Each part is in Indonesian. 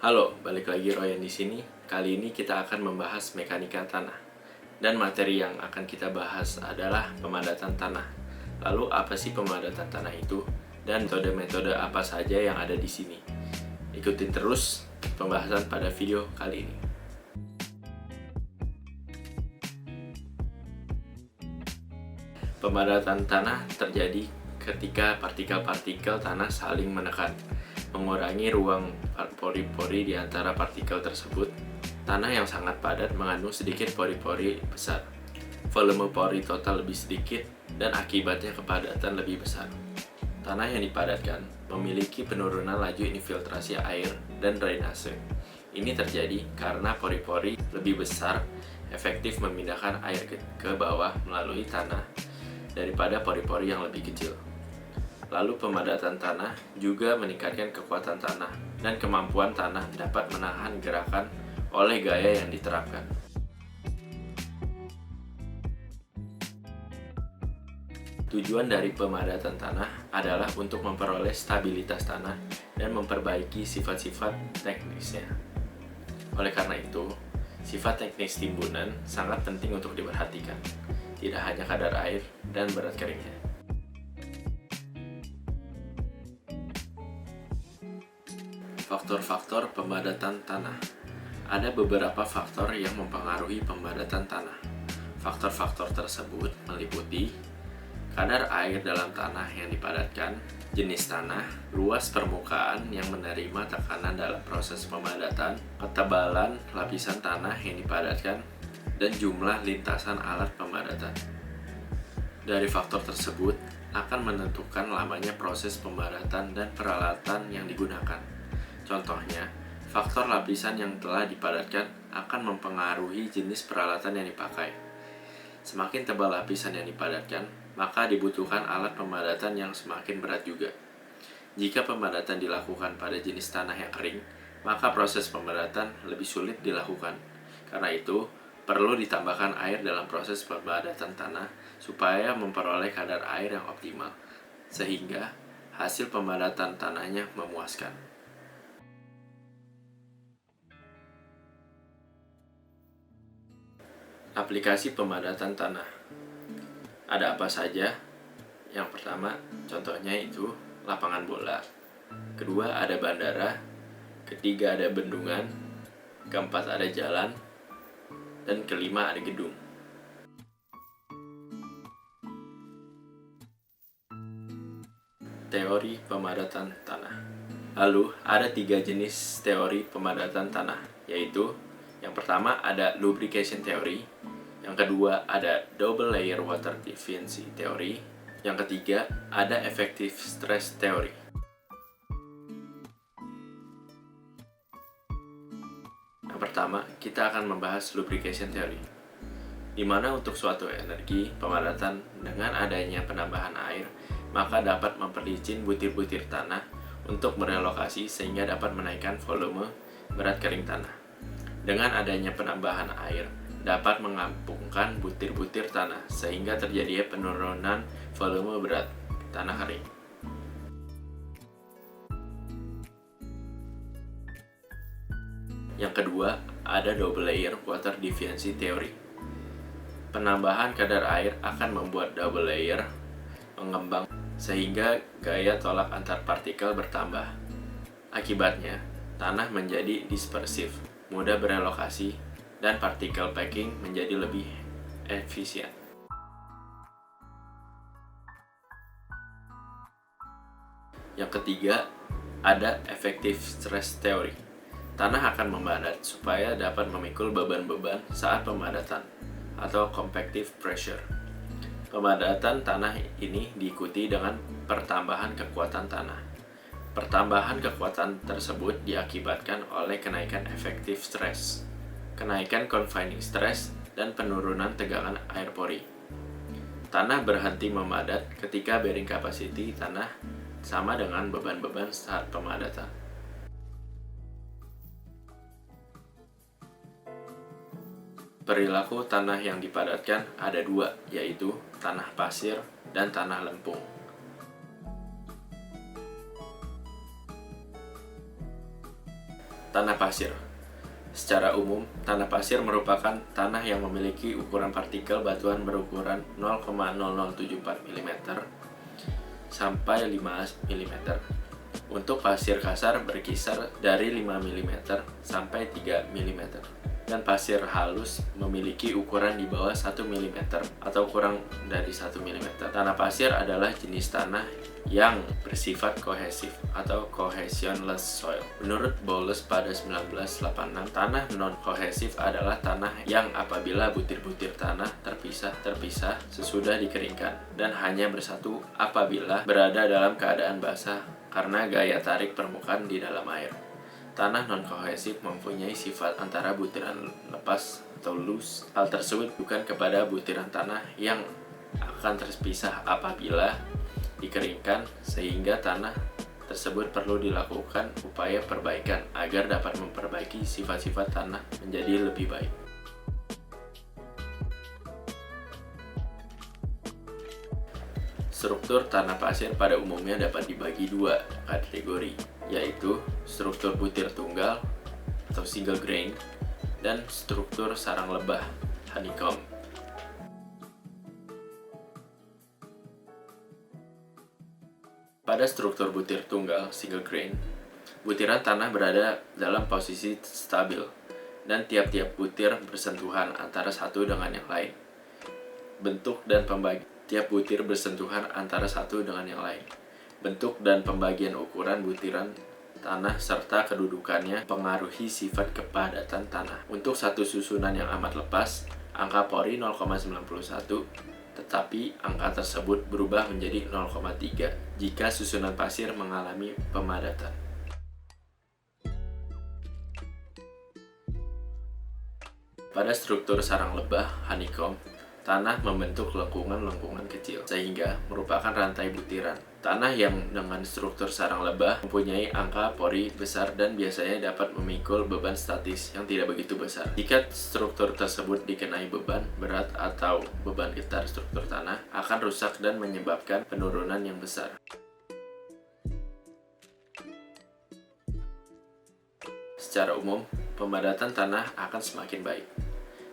Halo, balik lagi Royan di sini. Kali ini kita akan membahas mekanika tanah. Dan materi yang akan kita bahas adalah pemadatan tanah. Lalu apa sih pemadatan tanah itu? Dan metode-metode apa saja yang ada di sini? Ikutin terus pembahasan pada video kali ini. Pemadatan tanah terjadi ketika partikel-partikel tanah saling menekan, mengurangi ruang pori-pori di antara partikel tersebut. Tanah yang sangat padat mengandung sedikit pori-pori besar. Volume pori total lebih sedikit dan akibatnya kepadatan lebih besar. Tanah yang dipadatkan memiliki penurunan laju infiltrasi air dan drainase. Ini terjadi karena pori-pori lebih besar efektif memindahkan air ke bawah melalui tanah daripada pori-pori yang lebih kecil. Lalu pemadatan tanah juga meningkatkan kekuatan tanah dan kemampuan tanah dapat menahan gerakan oleh gaya yang diterapkan. Tujuan dari pemadatan tanah adalah untuk memperoleh stabilitas tanah dan memperbaiki sifat-sifat teknisnya. Oleh karena itu, sifat teknis timbunan sangat penting untuk diperhatikan, tidak hanya kadar air dan berat keringnya. Faktor-faktor pemadatan tanah. Ada beberapa faktor yang mempengaruhi pemadatan tanah. Faktor-faktor tersebut meliputi kadar air dalam tanah yang dipadatkan, jenis tanah, luas permukaan yang menerima tekanan dalam proses pemadatan, ketebalan lapisan tanah yang dipadatkan, dan jumlah lintasan alat pemadatan. Dari faktor tersebut akan menentukan lamanya proses pemadatan dan peralatan yang digunakan. Contohnya, faktor lapisan yang telah dipadatkan akan mempengaruhi jenis peralatan yang dipakai. Semakin tebal lapisan yang dipadatkan, maka dibutuhkan alat pemadatan yang semakin berat juga. Jika pemadatan dilakukan pada jenis tanah yang kering, maka proses pemadatan lebih sulit dilakukan. Karena itu, perlu ditambahkan air dalam proses pemadatan tanah supaya memperoleh kadar air yang optimal, sehingga hasil pemadatan tanahnya memuaskan. Aplikasi pemadatan tanah. Ada apa saja? Yang pertama, contohnya itu lapangan bola. Kedua, ada bandara. Ketiga, ada bendungan. Keempat, ada jalan. Dan kelima, ada gedung. Teori pemadatan tanah. Lalu, ada 3 jenis teori pemadatan tanah, yaitu yang pertama ada lubrication theory, yang kedua ada double layer water diffusion theory, yang ketiga ada effective stress theory. Yang pertama, kita akan membahas lubrication theory, di mana untuk suatu energi pemadatan dengan adanya penambahan air, maka dapat memperlicin butir-butir tanah untuk merelokasi sehingga dapat menaikkan volume berat kering tanah. Dengan adanya penambahan air, dapat mengampungkan butir-butir tanah sehingga terjadi penurunan volume berat tanah kering. Yang kedua, ada double layer water diffusion theory. Penambahan kadar air akan membuat double layer mengembang sehingga gaya tolak antar partikel bertambah. Akibatnya, tanah menjadi dispersif, mudah berelokasi, dan partikel packing menjadi lebih efisien. Yang ketiga, ada effective stress theory. Tanah akan memadat supaya dapat memikul beban-beban saat pemadatan atau compactive pressure. Pemadatan tanah ini diikuti dengan pertambahan kekuatan tanah. Pertambahan kekuatan tersebut diakibatkan oleh kenaikan effective stress, kenaikan confining stress, dan penurunan tegangan air pori. Tanah berhenti memadat ketika bearing capacity tanah sama dengan beban-beban saat pemadatan. Perilaku tanah yang dipadatkan ada 2, yaitu tanah pasir dan tanah lempung. Tanah pasir. Secara umum, tanah pasir merupakan tanah yang memiliki ukuran partikel batuan berukuran 0,0074 mm sampai 5 mm. Untuk pasir kasar berkisar dari 5 mm sampai 3 mm. Dan pasir halus memiliki ukuran di bawah 1 mm atau kurang dari 1 mm. Tanah pasir adalah jenis tanah yang bersifat kohesif atau cohesionless soil. Menurut Bowles pada 1986, tanah non-kohesif adalah tanah yang apabila butir-butir tanah terpisah sesudah dikeringkan dan hanya bersatu apabila berada dalam keadaan basah karena gaya tarik permukaan di dalam air. Tanah non-kohesif mempunyai sifat antara butiran lepas atau loose. Hal tersebut bukan kepada butiran tanah yang akan terpisah apabila dikeringkan, sehingga tanah tersebut perlu dilakukan upaya perbaikan agar dapat memperbaiki sifat-sifat tanah menjadi lebih baik. Struktur tanah pasir pada umumnya dapat dibagi dua kategori, yaitu struktur butir tunggal atau single grain dan struktur sarang lebah honeycomb. Pada struktur butir tunggal single grain, butiran tanah berada dalam posisi stabil dan tiap-tiap butir bersentuhan antara satu dengan yang lain. Tiap butir bersentuhan antara satu dengan yang lain. Bentuk dan pembagian ukuran butiran tanah serta kedudukannya pengaruhi sifat kepadatan tanah. Untuk satu susunan yang amat lepas, angka pori 0,91, tetapi angka tersebut berubah menjadi 0,3 jika susunan pasir mengalami pemadatan. Pada struktur sarang lebah honeycomb, tanah membentuk lengkungan-lengkungan kecil, sehingga merupakan rantai butiran. Tanah yang dengan struktur sarang lebah mempunyai angka pori besar dan biasanya dapat memikul beban statis yang tidak begitu besar. Jika struktur tersebut dikenai beban berat atau beban getar, struktur tanah akan rusak dan menyebabkan penurunan yang besar. Secara umum, pemadatan tanah akan semakin baik.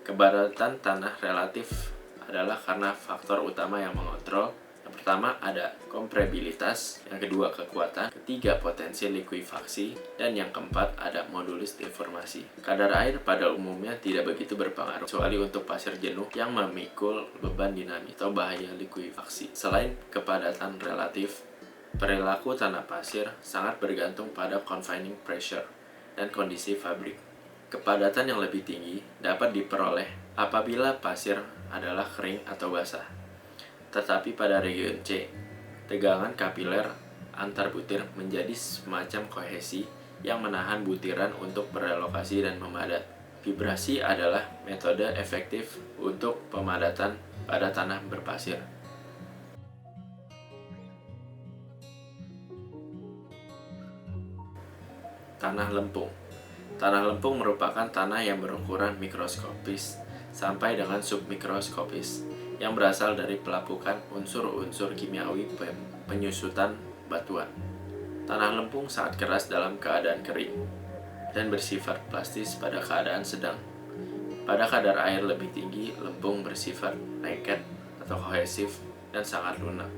Kepadatan tanah relatif adalah karena faktor utama yang mengontrol. Yang pertama ada kompresibilitas, yang kedua kekuatan, ketiga potensi likuifaksi, dan yang keempat ada modulus deformasi. Kadar air pada umumnya tidak begitu berpengaruh, kecuali untuk pasir jenuh yang memikul beban dinamis atau bahaya likuifaksi. Selain kepadatan relatif, perilaku tanah pasir sangat bergantung pada confining pressure dan kondisi fabrik. Kepadatan yang lebih tinggi dapat diperoleh apabila pasir adalah kering atau basah. Tetapi pada region C, tegangan kapiler antar butir menjadi semacam kohesi yang menahan butiran untuk berelokasi dan memadat. Vibrasi adalah metode efektif untuk pemadatan pada tanah berpasir. Tanah lempung. Tanah lempung merupakan tanah yang berukuran mikroskopis sampai dengan submikroskopis yang berasal dari pelapukan unsur-unsur kimiawi penyusutan batuan. Tanah lempung sangat keras dalam keadaan kering dan bersifat plastis pada keadaan sedang. Pada kadar air lebih tinggi, lempung bersifat lengket atau kohesif dan sangat lunak.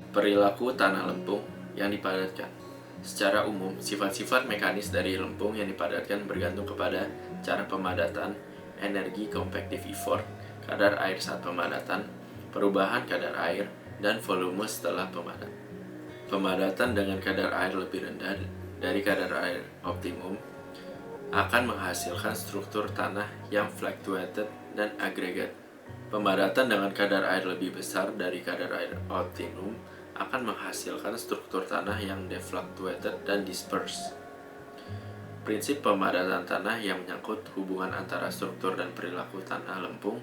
Perilaku tanah lempung yang dipadatkan. Secara umum, sifat-sifat mekanis dari lempung yang dipadatkan bergantung kepada cara pemadatan, energi convective effort, kadar air saat pemadatan, perubahan kadar air, dan volume setelah pemadatan. Pemadatan dengan kadar air lebih rendah dari kadar air optimum akan menghasilkan struktur tanah yang fluctuated dan agregat. Pemadatan dengan kadar air lebih besar dari kadar air optimum akan menghasilkan struktur tanah yang defluctuated dan dispersed. Prinsip pemadatan tanah yang menyangkut hubungan antara struktur dan perilaku tanah lempung.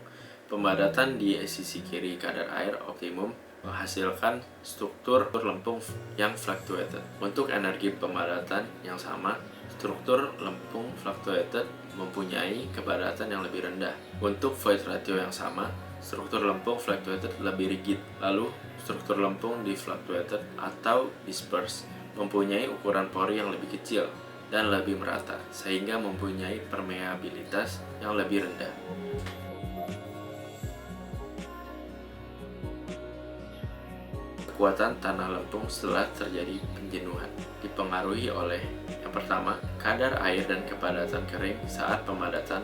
Pemadatan di sisi kiri kadar air optimum menghasilkan struktur lempung yang fluctuated. Untuk energi pemadatan yang sama, Struktur lempung fluctuated mempunyai kepadatan yang lebih rendah. Untuk void ratio yang sama, struktur lempung fluctuated lebih rigid. Lalu, struktur lempung defluctuated atau dispersed mempunyai ukuran pori yang lebih kecil dan lebih merata, sehingga mempunyai permeabilitas yang lebih rendah. Kekuatan tanah lempung setelah terjadi penjenuhan dipengaruhi oleh yang pertama, kadar air dan kepadatan kering saat pemadatan,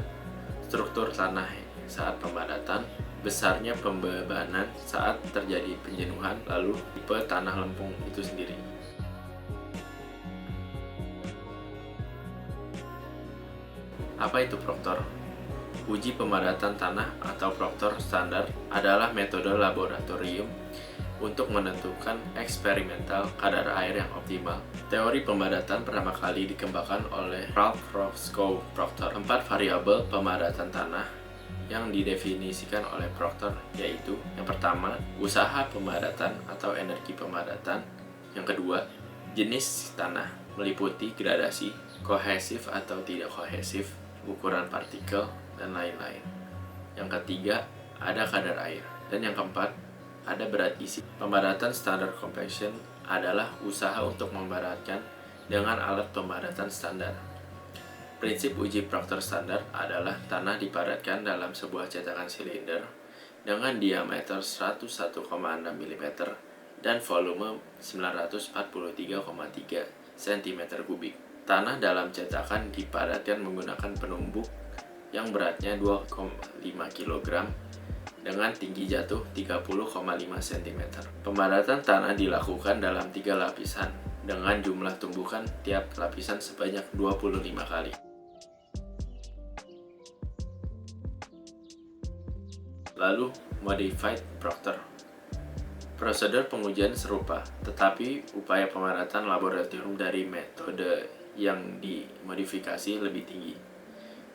struktur tanah saat pemadatan, besarnya pembebanan saat terjadi penjenuhan, lalu tipe tanah lempung itu sendiri. Apa itu proktor? Uji pemadatan tanah atau proktor standar adalah metode laboratorium untuk menentukan eksperimental kadar air yang optimal. Teori pemadatan pertama kali dikembangkan oleh Ralph Roscoe Proctor. 4 variabel pemadatan tanah yang didefinisikan oleh Proctor yaitu yang pertama, usaha pemadatan atau energi pemadatan. Yang kedua, jenis tanah meliputi gradasi, kohesif atau tidak kohesif, ukuran partikel, dan lain-lain. Yang ketiga, ada kadar air. Dan yang keempat, ada berat isi. Pemadatan standar compaction adalah usaha untuk mempadatkan dengan alat pemadatan standar. Prinsip uji Proctor standar adalah tanah dipadatkan dalam sebuah cetakan silinder dengan diameter 101,6 mm dan volume 943,3 cm3. Tanah dalam cetakan dipadatkan menggunakan penumbuk yang beratnya 2,5 kg dengan tinggi jatuh 30,5 cm. Pemadatan tanah dilakukan dalam 3 lapisan dengan jumlah tumbukan tiap lapisan sebanyak 25 kali. Lalu, Modified Proctor. Prosedur pengujian serupa, tetapi upaya pemadatan laboratorium dari metode yang dimodifikasi lebih tinggi.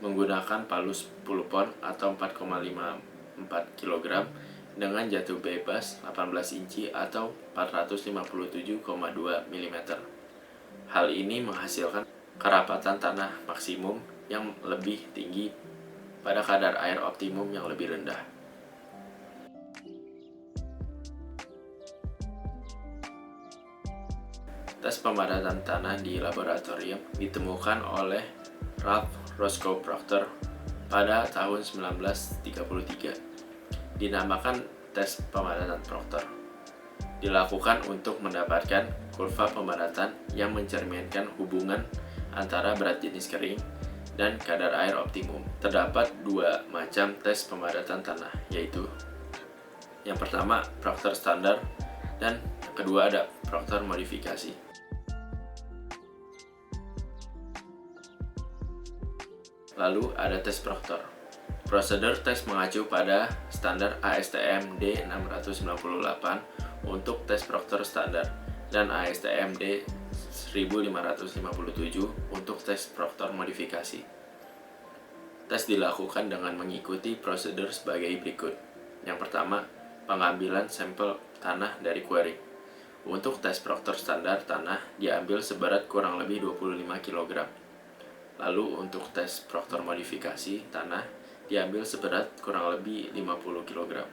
Menggunakan palus pulpon atau 4,54 kg dengan jatuh bebas 18 inci atau 457,2 mm. Hal ini menghasilkan kerapatan tanah maksimum yang lebih tinggi pada kadar air optimum yang lebih rendah. Tes pemadatan tanah di laboratorium ditemukan oleh Ralph Roscoe Proctor pada tahun 1933. Dinamakan tes pemadatan Proctor. Dilakukan untuk mendapatkan kurva pemadatan yang mencerminkan hubungan antara berat jenis kering dan kadar air optimum. Terdapat 2 macam tes pemadatan tanah, yaitu yang pertama Proctor standar dan yang kedua ada Proctor modifikasi. Lalu ada tes Proctor. Prosedur tes mengacu pada standar ASTM D698 untuk tes Proctor standar dan ASTM D1557 untuk tes Proctor modifikasi. Tes dilakukan dengan mengikuti prosedur sebagai berikut. Yang pertama, pengambilan sampel tanah dari quarry. Untuk tes Proctor standar tanah diambil seberat kurang lebih 25 kg. Lalu untuk tes Proctor modifikasi tanah diambil seberat kurang lebih 50 kg.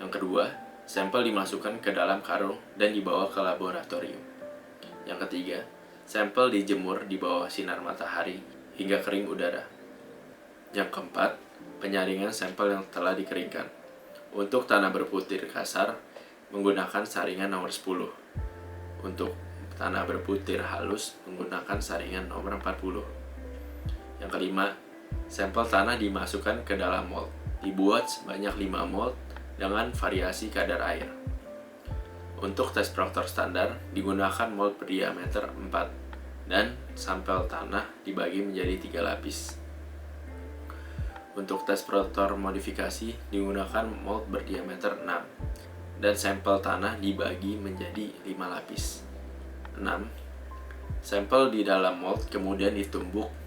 Yang kedua, sampel dimasukkan ke dalam karung dan dibawa ke laboratorium. Yang ketiga, sampel dijemur di bawah sinar matahari hingga kering udara. Yang keempat, penyaringan sampel yang telah dikeringkan. Untuk tanah berputir kasar menggunakan saringan nomor 10. Untuk tanah berputir halus menggunakan saringan nomor 40. Yang kelima, sampel tanah dimasukkan ke dalam mold. Dibuat sebanyak 5 mold dengan variasi kadar air. Untuk tes Proctor standar digunakan mold berdiameter 4 dan sampel tanah dibagi menjadi 3 lapis. Untuk tes Proctor modifikasi digunakan mold berdiameter 6 dan sampel tanah dibagi menjadi 5 lapis. 6. Sampel di dalam mold kemudian ditumbuk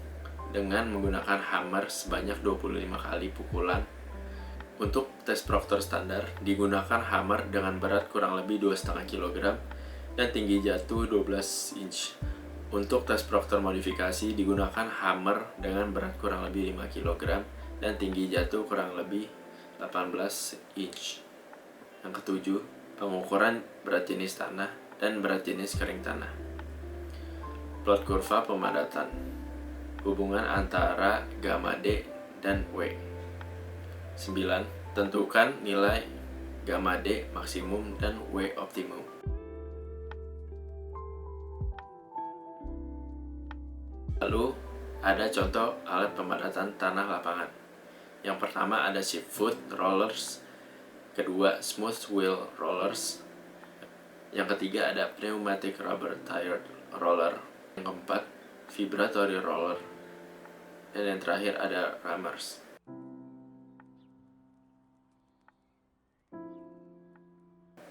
dengan menggunakan hammer sebanyak 25 kali pukulan. Untuk tes Proctor standar digunakan hammer dengan berat kurang lebih 2,5 kg dan tinggi jatuh 12 inch. Untuk tes Proctor modifikasi digunakan hammer dengan berat kurang lebih 5 kg dan tinggi jatuh kurang lebih 18 inch. Yang ketujuh, pengukuran berat jenis tanah dan berat jenis kering tanah. Plot kurva pemadatan. Hubungan antara gamma D dan W. 9. Tentukan nilai gamma D maksimum dan W optimum. Lalu, ada contoh alat pemadatan tanah lapangan. Yang pertama ada chip foot rollers, kedua smooth wheel rollers, yang ketiga ada pneumatic rubber tire roller, yang keempat vibratory roller, dan yang terakhir ada rammers.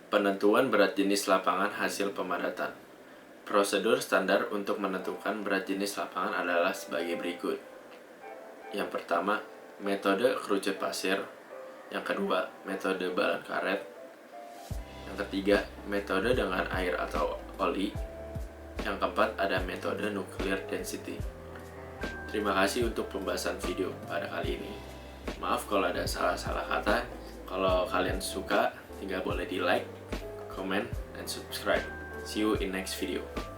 Penentuan berat jenis lapangan hasil pemadatan. Prosedur standar untuk menentukan berat jenis lapangan adalah sebagai berikut. Yang pertama, metode kerucut pasir. Yang kedua, metode balan karet. Yang ketiga, metode dengan air atau oli. Yang keempat, ada metode nuclear density. Terima kasih untuk pembahasan video pada kali ini. Maaf kalau ada salah-salah kata. Kalau kalian suka, tinggal boleh di like, comment, dan subscribe. See you in next video.